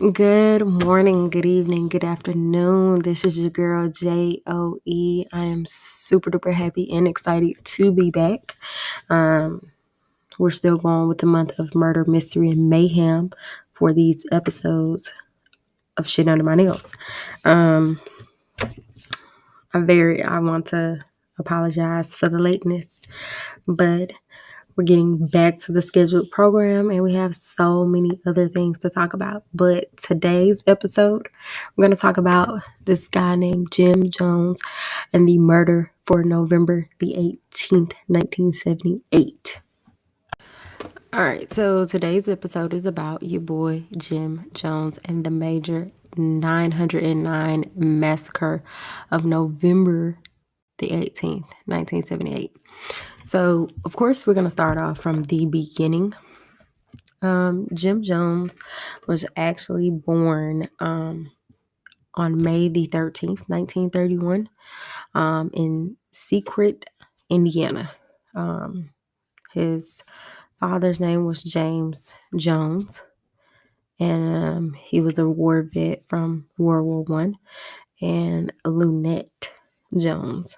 Good morning, good evening, good afternoon. This is your girl JOE. I am super duper happy and excited to be back. Um, we're still going with the month of murder, mystery, and mayhem for these episodes of Shit Under My Nails. Um, I want to apologize for the lateness, but we're getting back to the scheduled program and we have so many other things to talk about. But today's episode, we're going to talk about this guy named Jim Jones and the murder for November the 18th, 1978. All right, so today's episode is about your boy Jim Jones and the major 909 massacre of November the 18th, 1978. So, of course, we're going to start off from the beginning. Jim Jones was actually born on May the 13th, 1931, in Secret, Indiana. His father's name was James Jones, and he was a war vet from World War One, and Lunette Jones.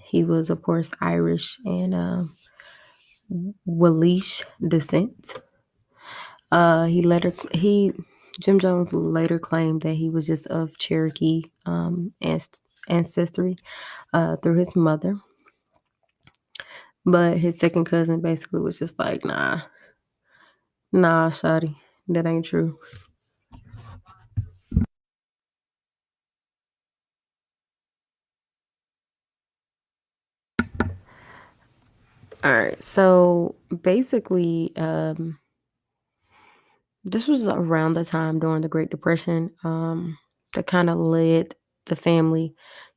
He was, of course, Irish and Welsh descent. Jim Jones later claimed that he was just of Cherokee ancestry through his mother, but his second cousin basically was just like, nah, shawty, that ain't true. All right, so basically, this was around the time during the Great Depression that kind of led the family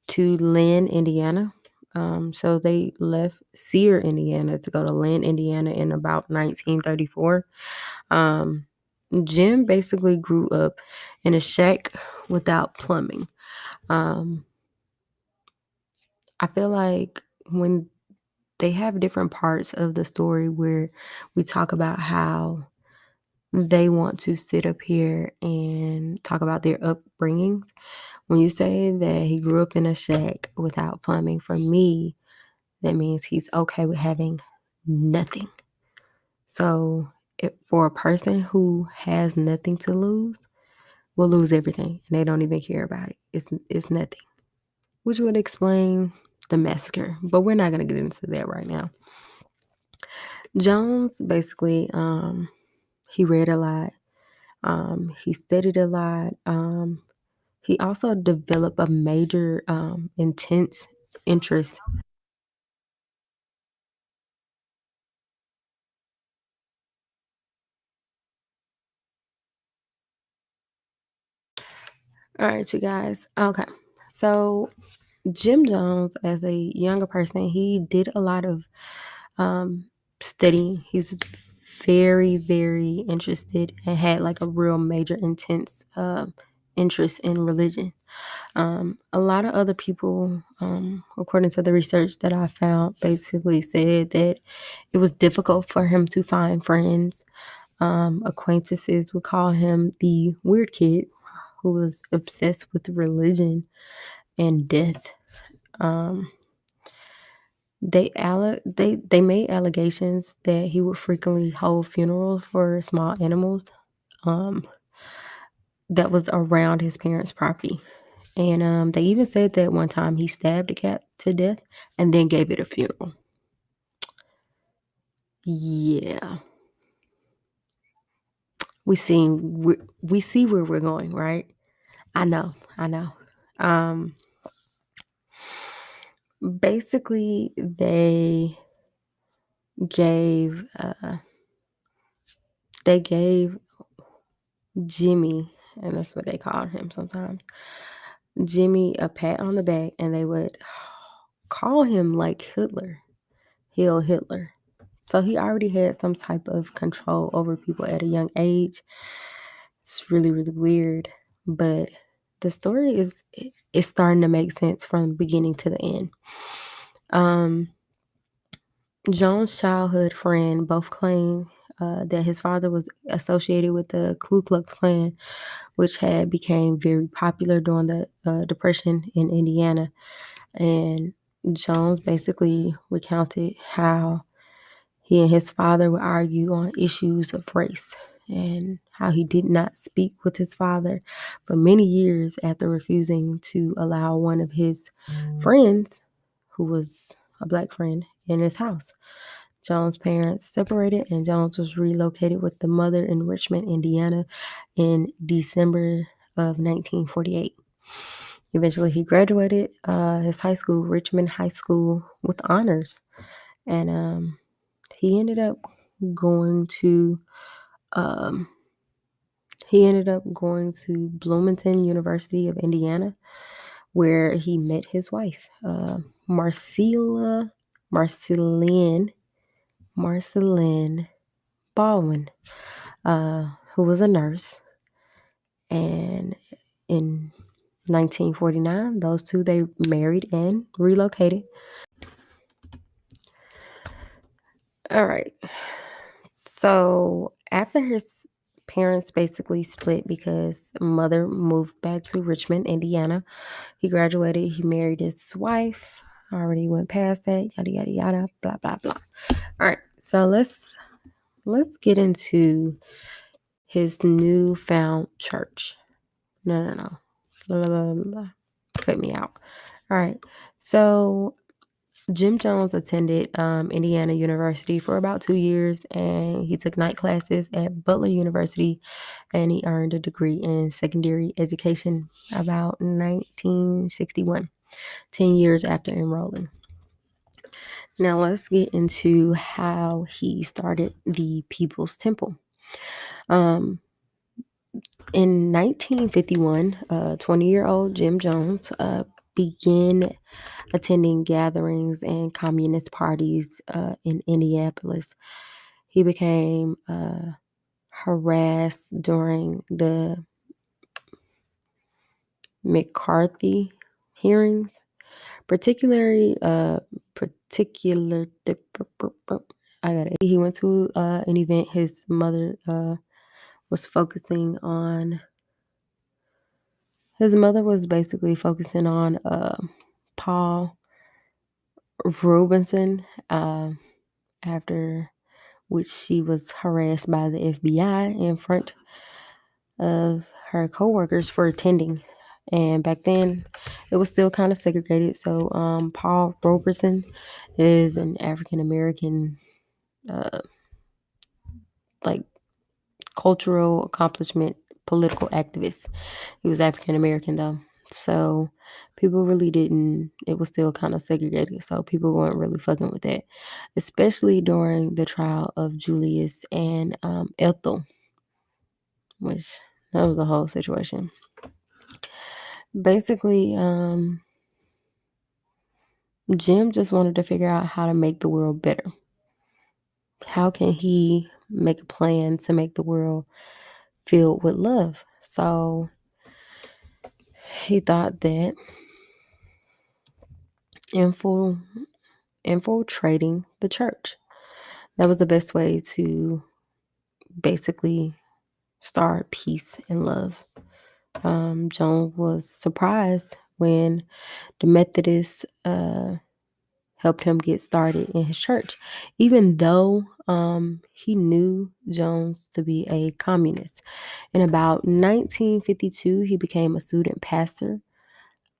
to Lynn, Indiana. So they left Sear, Indiana to go to Lynn, Indiana in about 1934. Um, Jim basically grew up in a shack without plumbing. Um, I feel like when they have different parts of the story where we talk about how they want to sit up here and talk about their upbringings. When you say that he grew up in a shack without plumbing, for me, that means he's okay with having nothing. So, for a person who has nothing to lose, will lose everything, and they don't even care about it. It's nothing, which would explain the massacre. But we're not gonna get into that right now. Jones basically, he read a lot. He studied a lot. He also developed a major, intense interest. All right, you guys. Okay. So Jim Jones, as a younger person, he did a lot of um, studying. He's very, very interested and had like a real major, intense interest in religion. A lot of other people, according to the research that I found, basically said that it was difficult for him to find friends. Acquaintances would call him the weird kid who was obsessed with religion and death. Um, they made allegations that he would frequently hold funerals for small animals um, that was around his parents' property. And they even said that one time he stabbed a cat to death and then gave it a funeral. Yeah, we see where we're going, right? I know. Um, Basically, gave uh, they gave Jimmy, and that's what they called him sometimes, Jimmy a pat on the back, and they would call him like Hitler, Hail Hitler. So he already had some type of control over people at a young age. It's really, really weird, but the story is starting to make sense from the beginning to the end. Um, Joan's childhood friend both claim that his father was associated with the Ku Klux Klan, which had became very popular during the Depression in Indiana. And Jones basically recounted how he and his father would argue on issues of race and how he did not speak with his father for many years after refusing to allow one of his friends, who was a black friend, in his house. Jones' parents separated and Jones was relocated with the mother in Richmond, Indiana in December of 1948. Eventually, he graduated his high school, Richmond High School, with honors. And he ended up going to um, Bloomington University of Indiana, where he met his wife, Marceline Baldwin, who was a nurse. And in 1949, those two, they married and relocated. All right. So after his parents basically split because mother moved back to Richmond, Indiana, he graduated, he married his wife. I already went past that, yada yada yada, blah blah blah. All right. So let's get into his newfound church. No. Blah, blah, blah, blah. Cut me out. All right. So Jim Jones attended Indiana University for about 2 years, and he took night classes at Butler University, and he earned a degree in secondary education about 1961, 10 years after enrolling. Now let's get into how he started the People's Temple. In 1951, 20-year-old Jim Jones began attending gatherings and communist parties in Indianapolis. He became harassed during the McCarthy hearings, particularly he went to an event. His mother was focusing on. His mother was basically focusing on Paul Robeson, after which she was harassed by the FBI in front of her coworkers for attending. And back then, it was still kind of segregated. So Paul Robeson is an African American, like cultural accomplishment, political activist. He was African American though. So people really didn't, it was still kind of segregated. So people weren't really fucking with that, especially during the trial of Julius and Ethel, which that was the whole situation. Basically, Jim just wanted to figure out how to make the world better. How can he make a plan to make the world filled with love? So he thought that infiltrating the church, that was the best way to basically start peace and love. Joan was surprised when the Methodists helped him get started in his church, even though he knew Jones to be a communist. In about 1952, he became a student pastor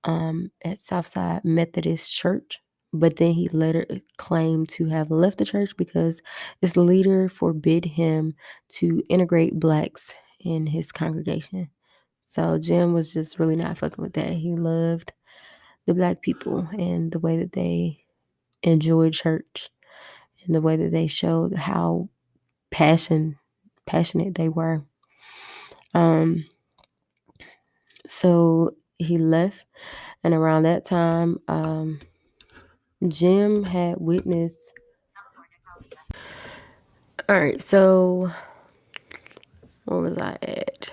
at Southside Methodist Church, but then he later claimed to have left the church because its leader forbid him to integrate blacks in his congregation. So Jim was just really not fucking with that. He loved the black people and the way that they enjoyed church and the way that they showed how passionate they were. So he left, and around that time, Jim had witnessed. All right, so where was I at?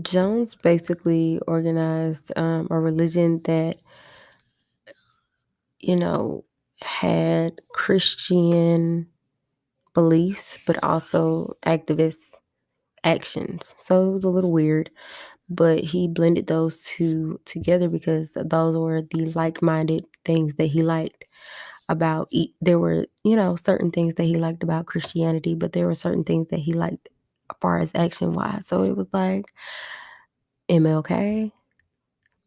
Jones basically organized a religion that, you know, had Christian beliefs, but also activist actions. So it was a little weird, but he blended those two together because those were the like-minded things that he liked about there were, certain things that he liked about Christianity, but there were certain things that he liked as far as action wise. So it was like MLK,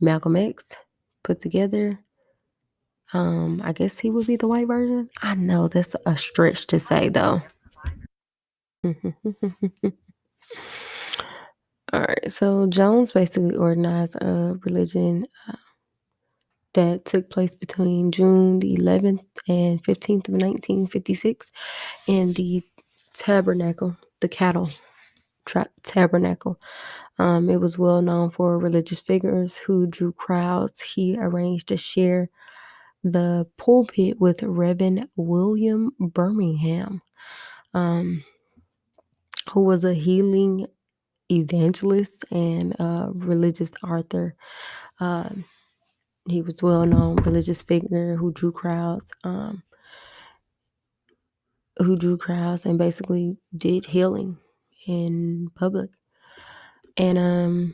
Malcolm X put together. I guess he would be the white version. I know that's a stretch to say though. All right, so Jones basically organized a religion that took place between June the 11th and 15th of 1956 in the Tabernacle, the Cattle Tabernacle. It was well known for religious figures who drew crowds. He arranged to share the pulpit with Reverend William Birmingham, um, who was a healing evangelist and religious author. Um, he was well known religious figure who drew crowds and basically did healing in public. And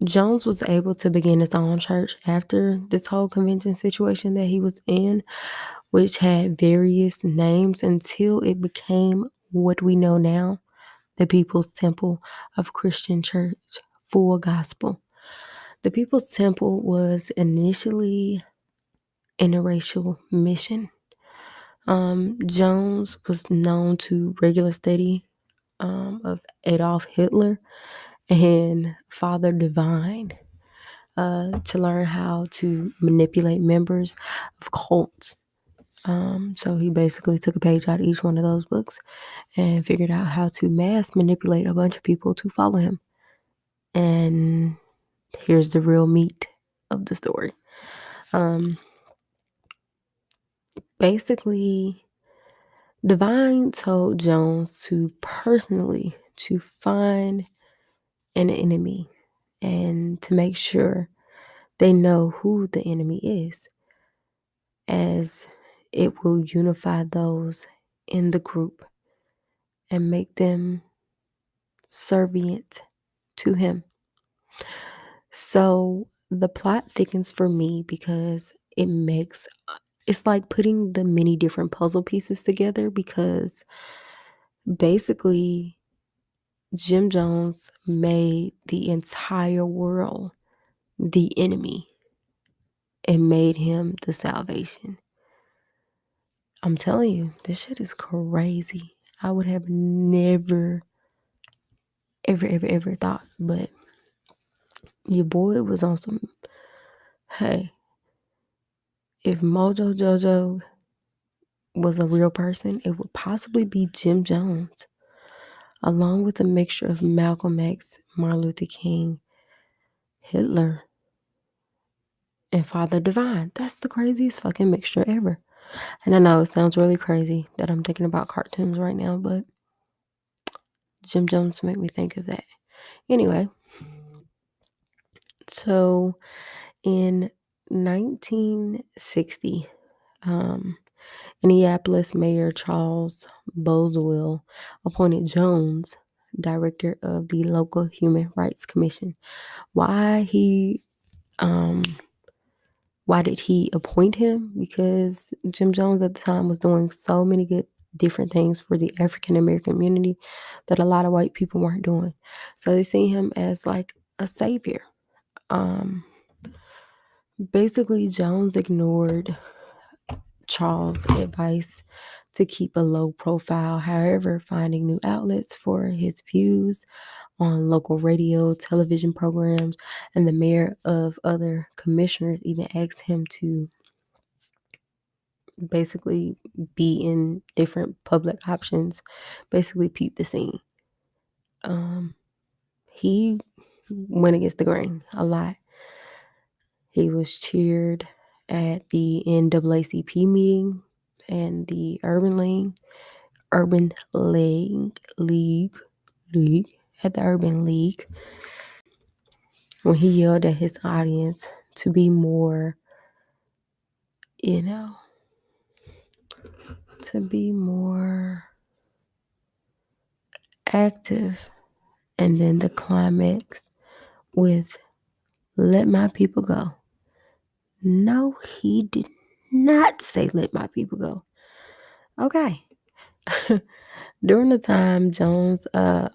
Jones was able to begin his own church after this whole convention situation that he was in, which had various names until it became what we know now, the People's Temple of Christian Church, Full Gospel. The People's Temple was initially interracial mission. Jones was known to regular study of Adolf Hitler and Father Divine to learn how to manipulate members of cults. So he basically took a page out of each one of those books and figured out how to mass manipulate a bunch of people to follow him. And here's the real meat of the story. Basically, Divine told Jones to personally to find an enemy and to make sure they know who the enemy is, as it will unify those in the group and make them servient to him. So the plot thickens for me because it's like putting the many different puzzle pieces together, because basically Jim Jones made the entire world the enemy and made him the salvation. I'm telling you, this shit is crazy. I would have never, ever thought, but your boy was on some, hey, if Mojo Jojo was a real person, it would possibly be Jim Jones, along with a mixture of Malcolm X, Martin Luther King, Hitler, and Father Divine. That's the craziest fucking mixture ever. And I know it sounds really crazy that I'm thinking about cartoons right now, but Jim Jones made me think of that. Anyway, so in 1960, Minneapolis Mayor Charles Boswell appointed Jones director of the local Human Rights Commission. Why he um why did he appoint him? Because Jim Jones at the time was doing so many good different things for the African American community that a lot of white people weren't doing. So they see him as like a savior. Um Basically Jones ignored Charles' advice to keep a low profile, however, finding new outlets for his views on local radio, television programs, and the mayor of other commissioners even asked him to basically be in different public options, basically peep the scene. He went against the grain a lot. He was cheered at the NAACP meeting and the Urban League at the Urban League when he yelled at his audience to be more, you know, to be more active. And then the climax with let my people go. No, he did not say let my people go. Okay. During the time, Jones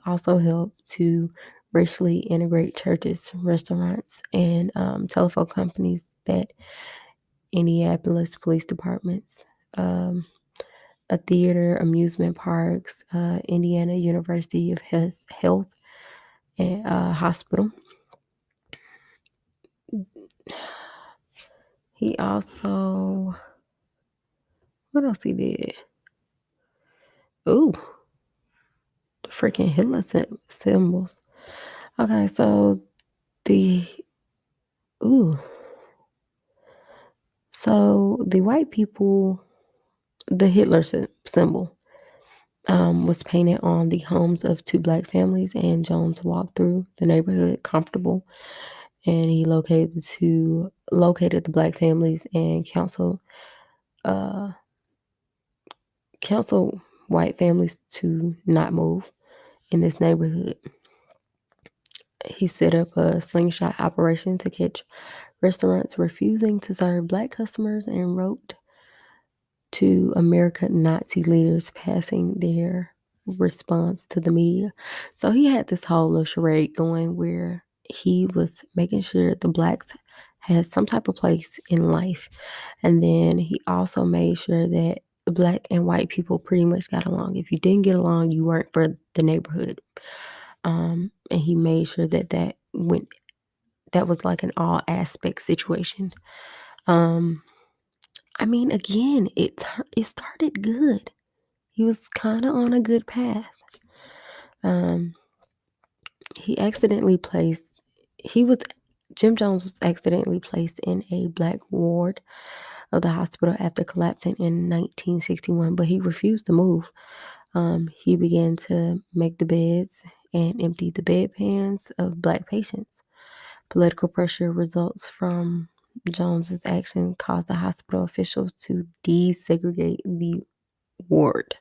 also helped to racially integrate churches, restaurants, and telephone companies that Indianapolis police departments, um, a theater, amusement parks, Indiana University of Health and hospital. He also, what else he did? Ooh, the freaking Hitler symbols. Okay, so the ooh, so the white people, the Hitler symbol, was painted on the homes of two black families, and Jones walked through the neighborhood comfortable, and he located the black families and uh counsel white families to not move in this neighborhood. He set up a slingshot operation to catch restaurants refusing to serve black customers and wrote to American Nazi leaders passing their response to the media. So he had this whole little charade going where he was making sure the blacks had some type of place in life. And then he also made sure that black and white people pretty much got along. If you didn't get along, you weren't for the neighborhood. And he made sure that that was like an all aspect situation. Um, I mean, again, it started good. He was kind of on a good path. Um, he accidentally placed. He was Jim Jones was accidentally placed in a black ward of the hospital after collapsing in 1961, but he refused to move. He began to make the beds and empty the bedpans of black patients. Political pressure results from Jones's action caused the hospital officials to desegregate the ward.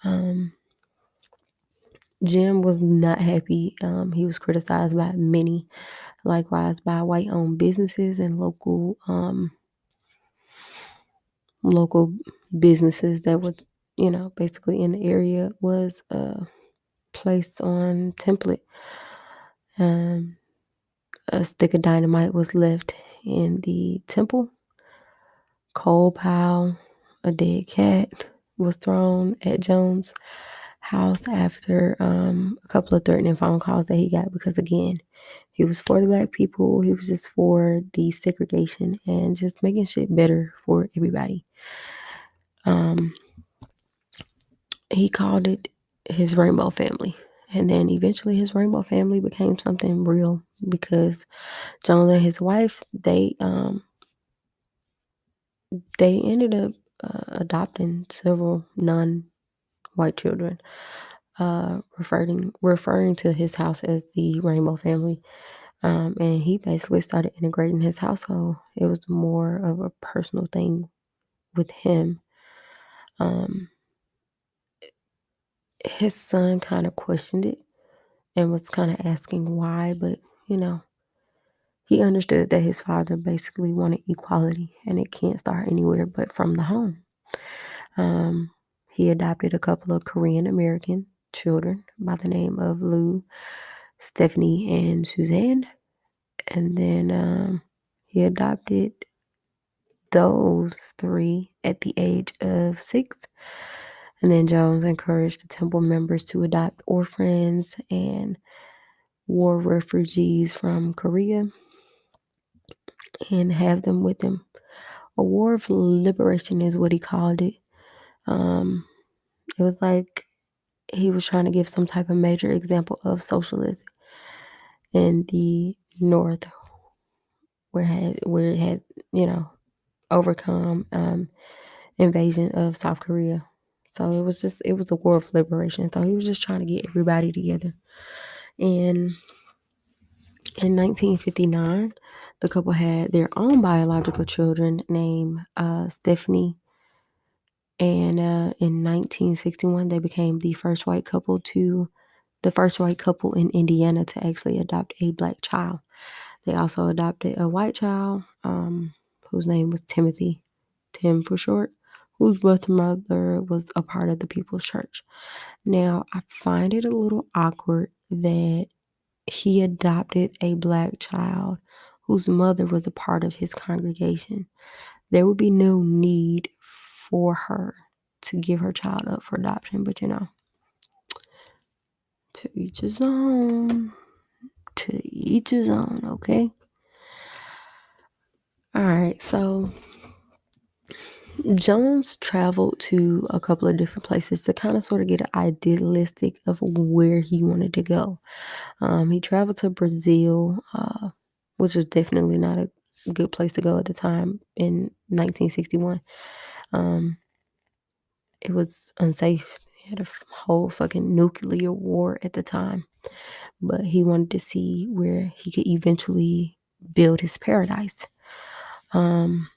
Um, Jim was not happy. He was criticized by many, likewise by white-owned businesses and local businesses that was, basically in the area was placed on template. Um, a stick of dynamite was left in the temple. Coal pile, a dead cat was thrown at Jones' house after a couple of threatening phone calls that he got because, again, he was for the black people. He was just for desegregation and just making shit better for everybody. Um, he called it his rainbow family. And then eventually his rainbow family became something real because Jones and his wife, they ended up adopting several non-white children, referring to his house as the Rainbow Family. And he basically started integrating his household. It was more of a personal thing with him. Um, his son kind of questioned it and was kind of asking why, but you know, he understood that his father basically wanted equality, and it can't start anywhere but from the home. Um, he adopted a couple of Korean American children by the name of Lou, Stephanie, and Suzanne. And then he adopted those three at the age of 6. And then Jones encouraged the temple members to adopt orphans and war refugees from Korea and have them with him. A war of liberation is what he called it. Um, it was like he was trying to give some type of major example of socialism in the North, where it had overcome invasion of South Korea. So it was a war of liberation. So he was just trying to get everybody together. And in 1959, the couple had their own biological children named Stephanie And in 1961, they became the first white couple in Indiana to actually adopt a black child. They also adopted a white child, whose name was Timothy, Tim for short, whose birth mother was a part of the People's Church. Now, I find it a little awkward that he adopted a black child whose mother was a part of his congregation. There would be no need for her to give her child up for adoption, but to each his own. To each his own, okay? All right, so Jones traveled to a couple of different places to kind of sort of get an idealistic of where he wanted to go. He traveled to Brazil, which was definitely not a good place to go at the time in 1961. Um, it was unsafe. He had a whole fucking nuclear war at the time, but he wanted to see where he could eventually build his paradise. Um,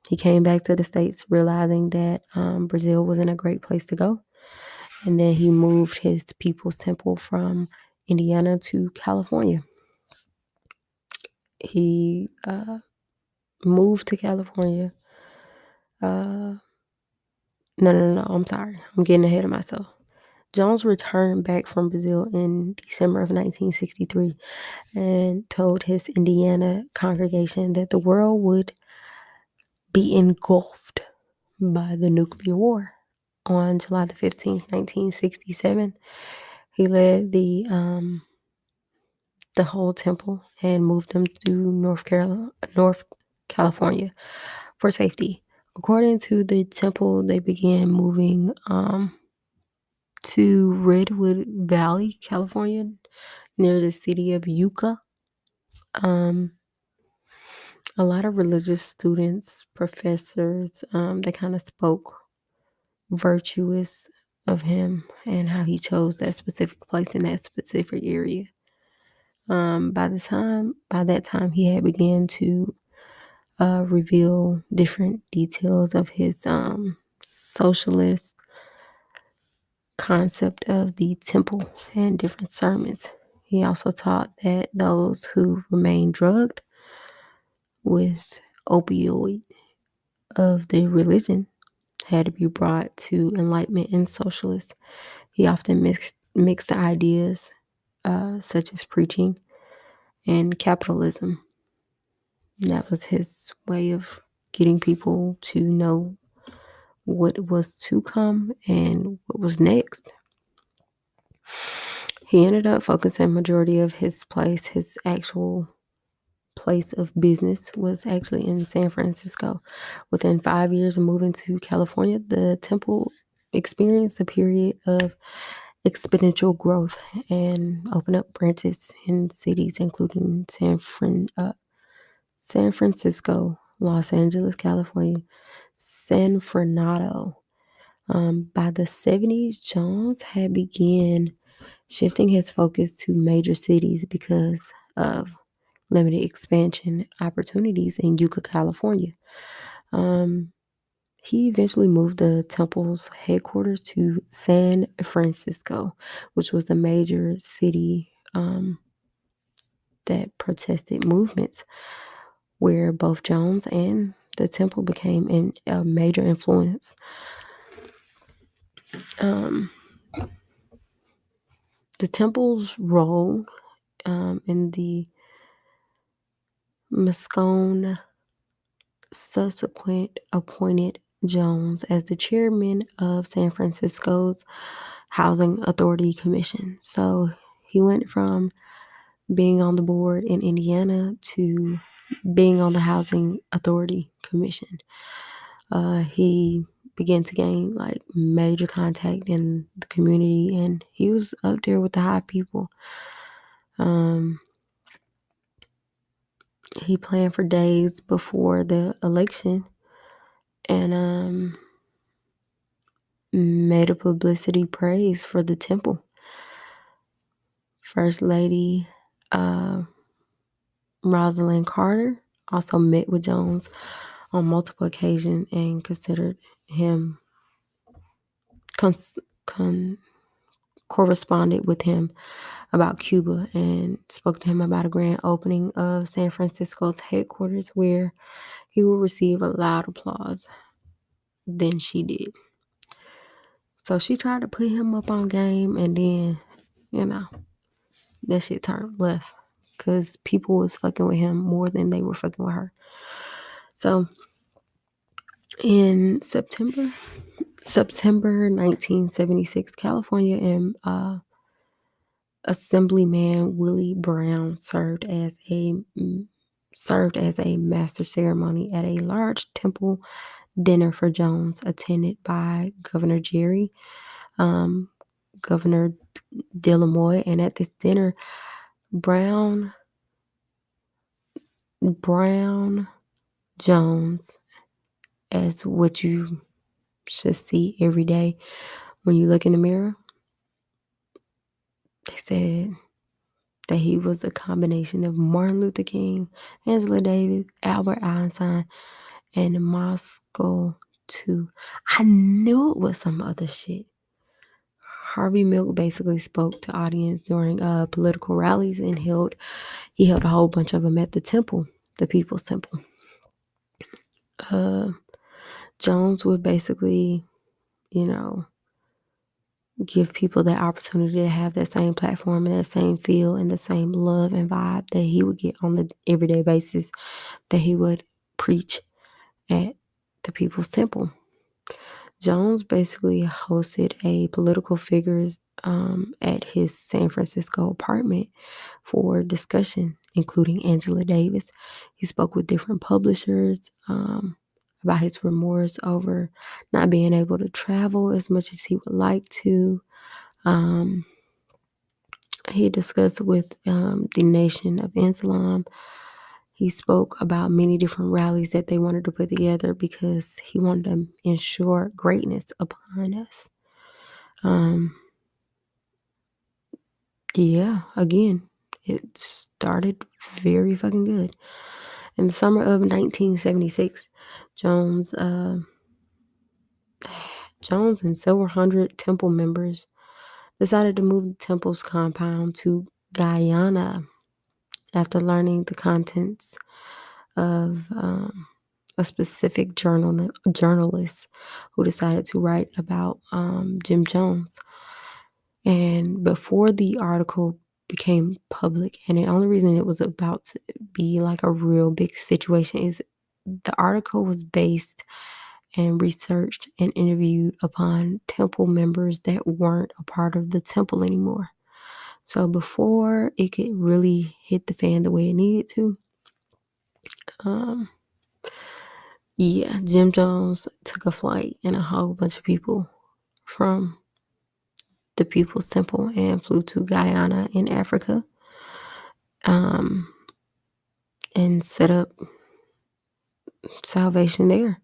he came back to the States realizing that Brazil wasn't a great place to go. And then he moved his People's Temple from Indiana to California. He moved to California. No, I'm sorry. I'm getting ahead of myself. Jones returned back from Brazil in December of 1963 and told his Indiana congregation that the world would be engulfed by the nuclear war. On July the 15th, 1967, he led the whole temple and moved them to North California for safety. According to the temple, they began moving to Redwood Valley, California, near the city of Yucca. Um, a lot of religious students, professors, they kind of spoke virtuous of him and how he chose that specific place in that specific area. By that time, he had began to reveal different details of his socialist concept of the temple and different sermons. He also taught that those who remain drugged with opioid of the religion had to be brought to enlightenment and socialist. He often mixed the ideas such as preaching and capitalism. That was his way of getting people to know what was to come and what was next. He ended up focusing majority of his actual place of business was actually in San Francisco. Within 5 years of moving to California, the temple experienced a period of exponential growth and opened up branches in cities including San Francisco, Los Angeles, California, San Fernando. By the 70s, Jones had began shifting his focus to major cities because of limited expansion opportunities in Yucca, California. Um, he eventually moved the temple's headquarters to San Francisco, which was a major city that protested movements where both Jones and the temple became a major influence. Um, the temple's role in the Moscone subsequent appointed Jones as the chairman of San Francisco's Housing Authority Commission. So he went from being on the board in Indiana to being on the Housing Authority Commission. He began to gain like major contact in the community, and he was up there with the high people. Um, he planned for days before the election and made a publicity praise for the temple. First Lady Rosalind Carter also met with Jones on multiple occasions and considered him cons- con- corresponded with him about Cuba and spoke to him about a grand opening of San Francisco's headquarters where he will receive a loud applause than she did. So she tried to put him up on game, and then, you know, that shit turned left because people was fucking with him more than they were fucking with her. So in September 1976, California and Assemblyman Willie Brown served as a master ceremony at a large temple dinner for Jones, attended by Governor Jerry, um, Governor Delamoy, and at this dinner, Brown Brown Jones, as what you should see every day when you look in the mirror. They said that he was a combination of Martin Luther King, Angela Davis, Albert Einstein, and Moscow too. I knew it was some other shit. Harvey Milk basically spoke to audience during political rallies and he held a whole bunch of them at the temple, the People's Temple. Uh, Jones would basically, you know, give people that opportunity to have that same platform and that same feel and the same love and vibe that he would get on the everyday basis that he would preach at the People's Temple. Jones basically hosted a political figures at his San Francisco apartment for discussion, including Angela Davis. He spoke with different publishers about his remorse over not being able to travel as much as he would like to. Um, he discussed with the Nation of Islam. He spoke about many different rallies that they wanted to put together because he wanted to ensure greatness upon us. Um, yeah, again, it started very fucking good. In the summer of 1976, Jones, uh, Jones and several hundred temple members decided to move the temple's compound to Guyana after learning the contents of a specific journalist who decided to write about Jim Jones. And before the article became public, and the only reason it was about to be like a real big situation is the article was based and researched and interviewed upon temple members that weren't a part of the temple anymore. So before it could really hit the fan the way it needed to, um, yeah, Jim Jones took a flight and a whole bunch of people from the People's Temple and flew to Guyana in Africa, um, and set up salvation there.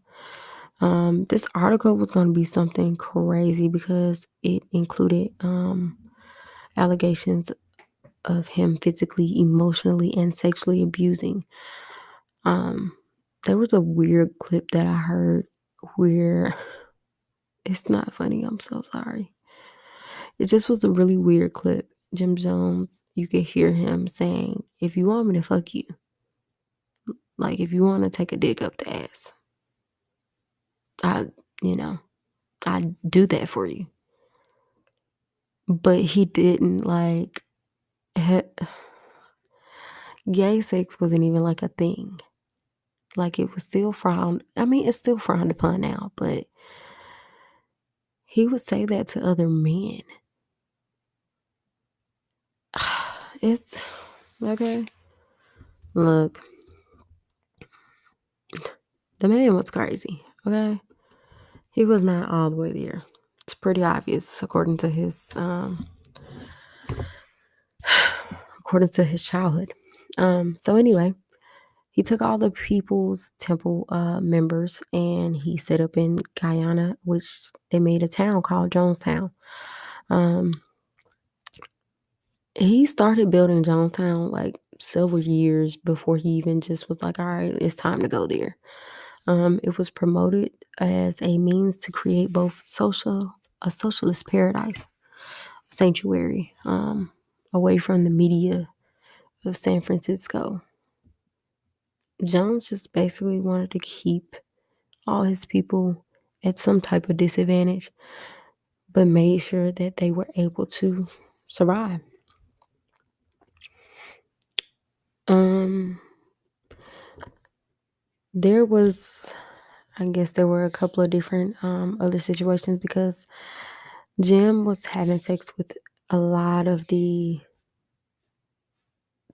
This article was going to be something crazy because it included allegations of him physically, emotionally, and sexually abusing. Um, there was a weird clip that I heard where it's not funny. I'm so sorry. It just was a really weird clip. Jim Jones, you could hear him saying, "If you want me to fuck you, like if you want to take a dick up the ass, I, you know, I do that for you." But he didn't like gay sex wasn't even like a thing. Like it was still frowned. I mean, it's still frowned upon now, but he would say that to other men. It's okay. Look, the man was crazy. Okay, he was not all the way there. It's pretty obvious according to his childhood. So anyway, he took all the People's Temple members and he set up in Guyana, which they made a town called Jonestown. Um, he started building Jonestown like several years before he even just was like, all right, it's time to go there. It was promoted as a means to create both social a socialist paradise, sanctuary, away from the media of San Francisco. Jones just basically wanted to keep all his people at some type of disadvantage, but made sure that they were able to survive. Um, there was, I guess, there were a couple of different other situations because Jim was having sex with a lot of the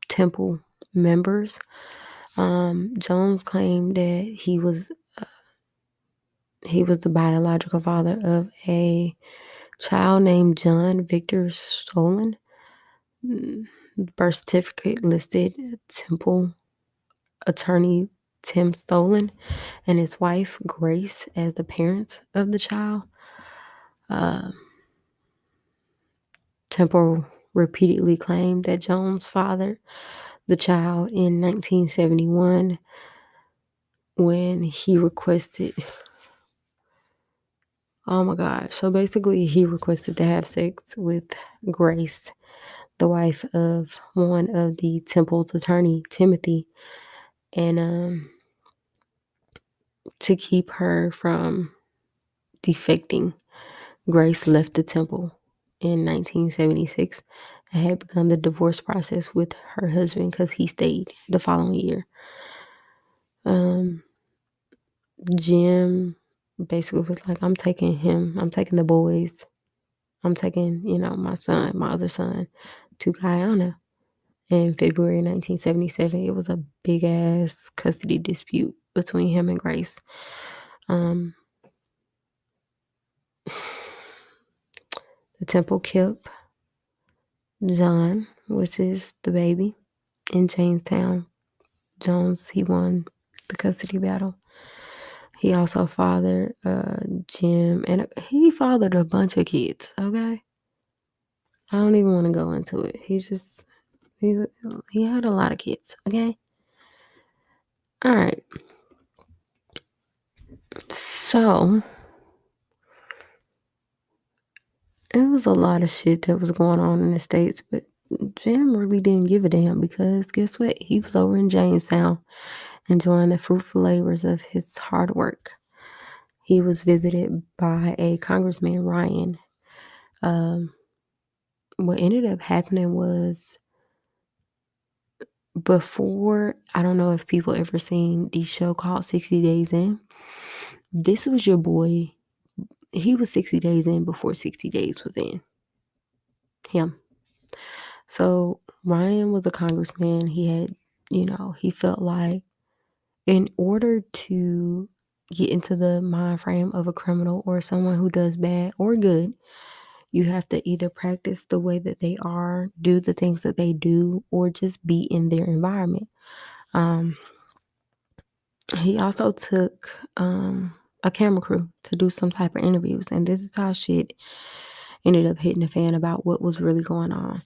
temple members. Jones claimed that he was the biological father of a child named John Victor Stolen. The birth certificate listed temple attorney Tim Stolen and his wife Grace as the parents of the child. Uh, Temple repeatedly claimed that Jones fathered the child in 1971 when he requested, oh my God. So basically, he requested to have sex with Grace, the wife of one of the Temple's attorney, Timothy, and to keep her from defecting. Grace left the temple in 1976 and had begun the divorce process with her husband because he stayed the following year. Jim basically was like, I'm taking him, I'm taking the boys, I'm taking, my son, my other son to Guyana. In February 1977, it was a big ass custody dispute between him and Grace. Um, the temple kept John, which is the baby, in Jamestown. Jones, he won the custody battle. He also fathered Jim, and he fathered a bunch of kids, okay? I don't even want to go into it. He had a lot of kids, okay? All right. So, it was a lot of shit that was going on in the States, but Jim really didn't give a damn because guess what? He was over in Jamestown enjoying the fruitful labors of his hard work. He was visited by a Congressman, Ryan. Um, what ended up happening was before, I don't know if people ever seen the show called 60 Days In. This was your boy. He was 60 days in before 60 days was in him. So Ryan was a congressman. He had, he felt like in order to get into the mind frame of a criminal or someone who does bad or good, you have to either practice the way that they are, do the things that they do, or just be in their environment. Um, he also took a camera crew to do some type of interviews, and this is how shit ended up hitting the fan about what was really going on.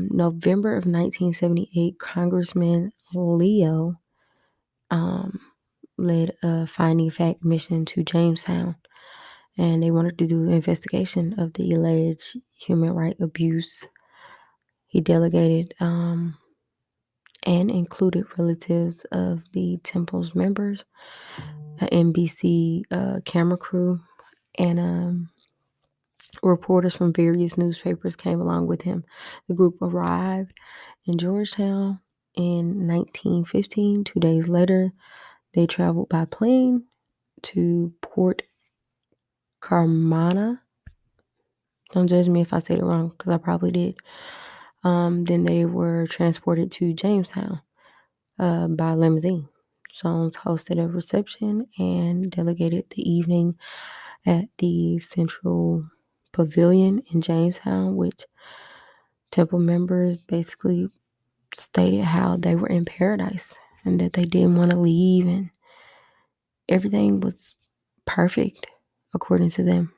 November of 1978, Congressman Leo led a finding fact mission to Jamestown, and they wanted to do an investigation of the alleged human right abuse. He delegated and included relatives of the temple's members, an NBC camera crew, and reporters from various newspapers came along with him. The group arrived in Georgetown in 1915. 2 days later, they traveled by plane to Port Carmana. Don't judge me if I said it wrong, because I probably did. Then they were transported to Jamestown by limousine. Jones hosted a reception and delegated the evening at the Central Pavilion in Jamestown, which Temple members basically stated how they were in paradise and that they didn't want to leave and everything was perfect according to them.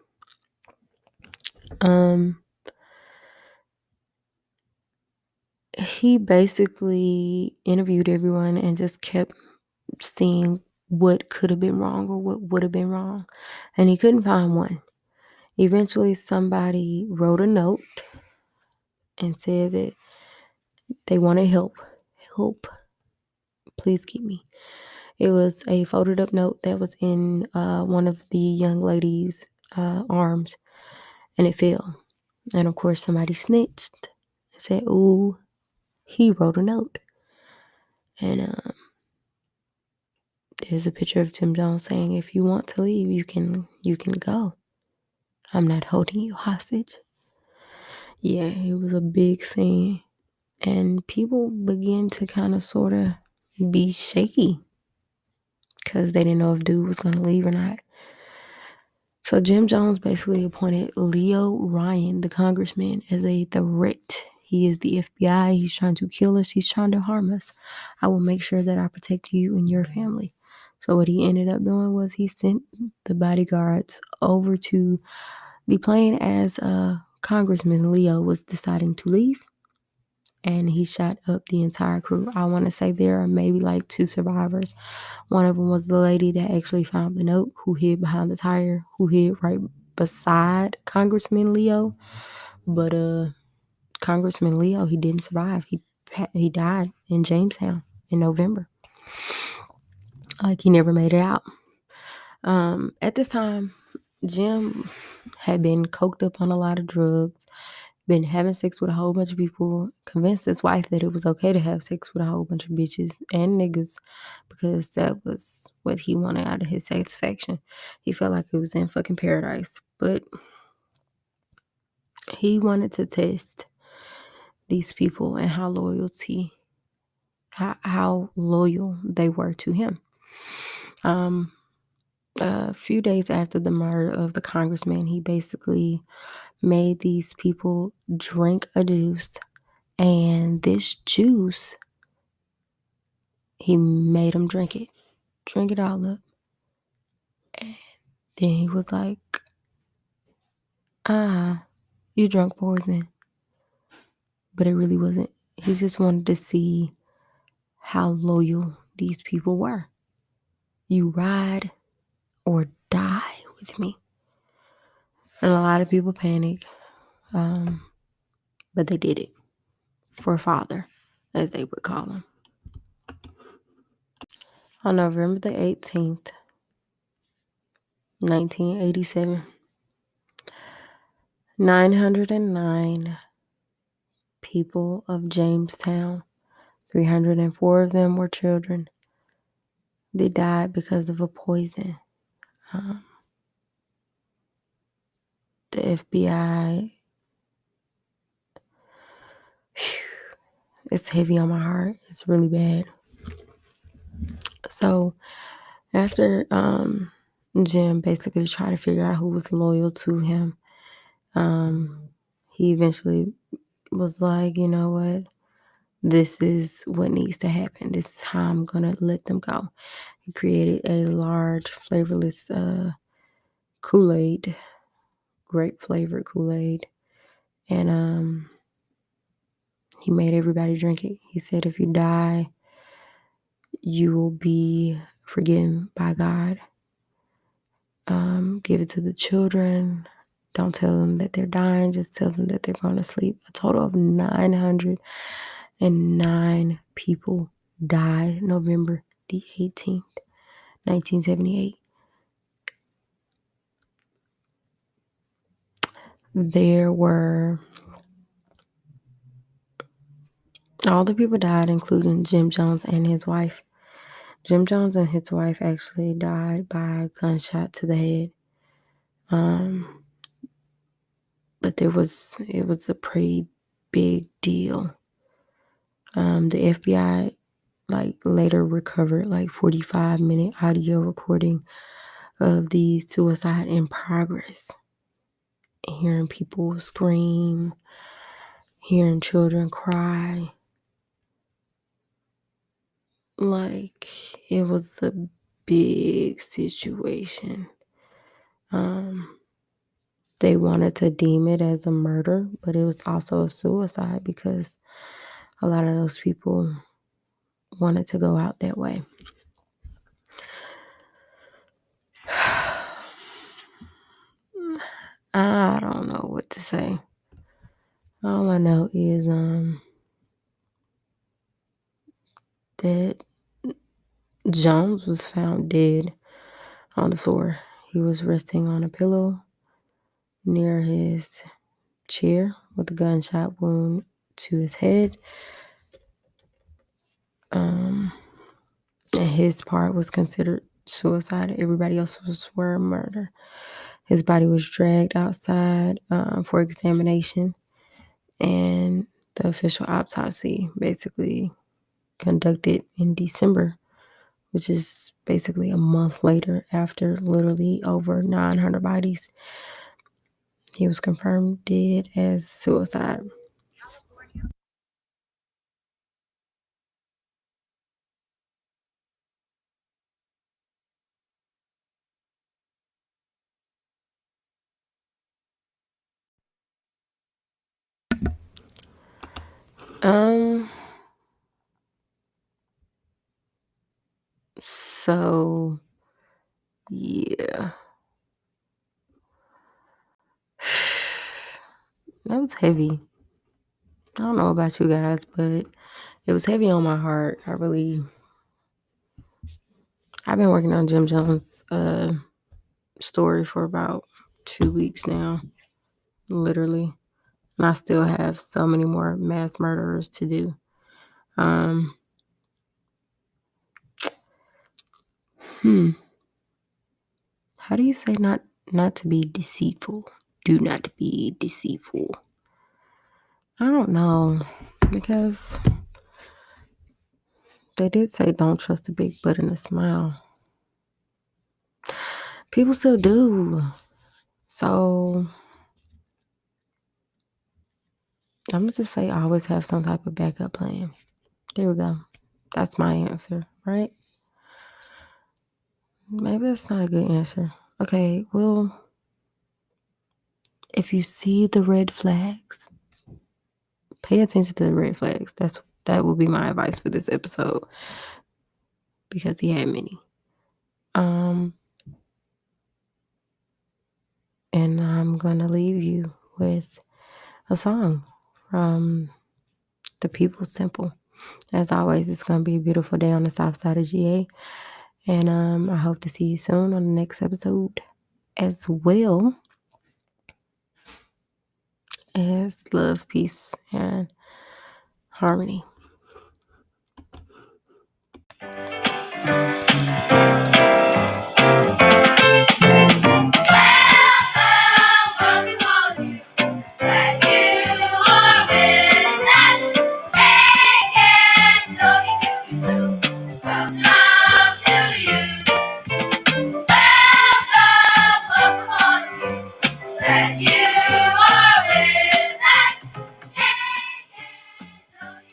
He basically interviewed everyone and just kept seeing what could have been wrong or what would have been wrong. And he couldn't find one. Eventually, somebody wrote a note and said that they wanted help. Help, please keep me. It was a folded up note that was in one of the young lady's arms, and it fell. And of course, somebody snitched and said, "Ooh, he wrote a note." And there's a picture of Jim Jones saying, "If you want to leave, you can go. I'm not holding you hostage." Yeah, it was a big scene, and people began to kind of sort of be shaky because they didn't know if dude was gonna leave or not. So Jim Jones basically appointed Leo Ryan, the congressman, as a threat. He is the FBI. He's trying to kill us. He's trying to harm us. I will make sure that I protect you and your family. So what he ended up doing was he sent the bodyguards over to the plane as Congressman Leo was deciding to leave, and he shot up the entire crew. I want to say there are maybe like 2 survivors. One of them was the lady that actually found the note, who hid behind the tire, who hid right beside Congressman Leo. But Congressman Leo, he didn't survive. He died in Jamestown in November. Like, he never made it out. At this time, Jim had been coked up on a lot of drugs, been having sex with a whole bunch of people, convinced his wife that it was okay to have sex with a whole bunch of bitches and niggas because that was what he wanted out of his satisfaction. He felt like it was in fucking paradise. But he wanted to test these people and how loyal they were to him. Um, a few days after the murder of the congressman, he basically made these people drink a juice, and this juice, he made them drink it all up. And then he was like, you drunk poison. But it really wasn't. He just wanted to see how loyal these people were. You ride or die with me. And a lot of people panicked, but they did it for father, as they would call him. On November the 18th, 1987, 909 people of Jamestown, 304 of them were children. They died because of a poison. The FBI, it's heavy on my heart. It's really bad. So after Jim basically tried to figure out who was loyal to him, he eventually was like, you know what? This is what needs to happen. This is how I'm going to let them go. He created a large flavorless Kool-Aid, grape flavored Kool-Aid. And he made everybody drink it. He said, if you die, you will be forgiven by God. Give it to the children. Don't tell them that they're dying. Just tell them that they're going to sleep. A total of 909 people died November the 18th, 1978. There were, all the people died, including Jim Jones and his wife. Jim Jones and his wife actually died by a gunshot to the head. But it was a pretty big deal. The FBI later recovered 45-minute audio recording of the suicide in progress. Hearing people scream, hearing children cry. It was a big situation. They wanted to deem it as a murder, but it was also a suicide because a lot of those people wanted to go out that way. I don't know what to say. All I know is that Jones was found dead on the floor. He was resting on a pillow near his chair with a gunshot wound to his head. And his part was considered suicide. Everybody else were murder. His body was dragged outside for examination, and the official autopsy basically conducted in December, which is basically a month later after literally over 900 bodies. He was confirmed dead as suicide. Um, so yeah. That was heavy. I don't know about you guys, but it was heavy on my heart. I've been working on Jim Jones' story for about 2 weeks now, literally. And I still have so many more mass murderers to do. Um, hmm. How do you say not to be deceitful? Do not be deceitful. I don't know, because they did say don't trust a big butt and a smile. People still do. So I'm gonna just say always have some type of backup plan. There we go. That's my answer, right? Maybe that's not a good answer. Okay, well, if you see the red flags, pay attention to the red flags. That will be my advice for this episode, because he had many. Um, and I'm gonna leave you with a song from The People's Temple. As always, it's gonna be a beautiful day on the south side of GA. And I hope to see you soon on the next episode as well as love, peace, and harmony.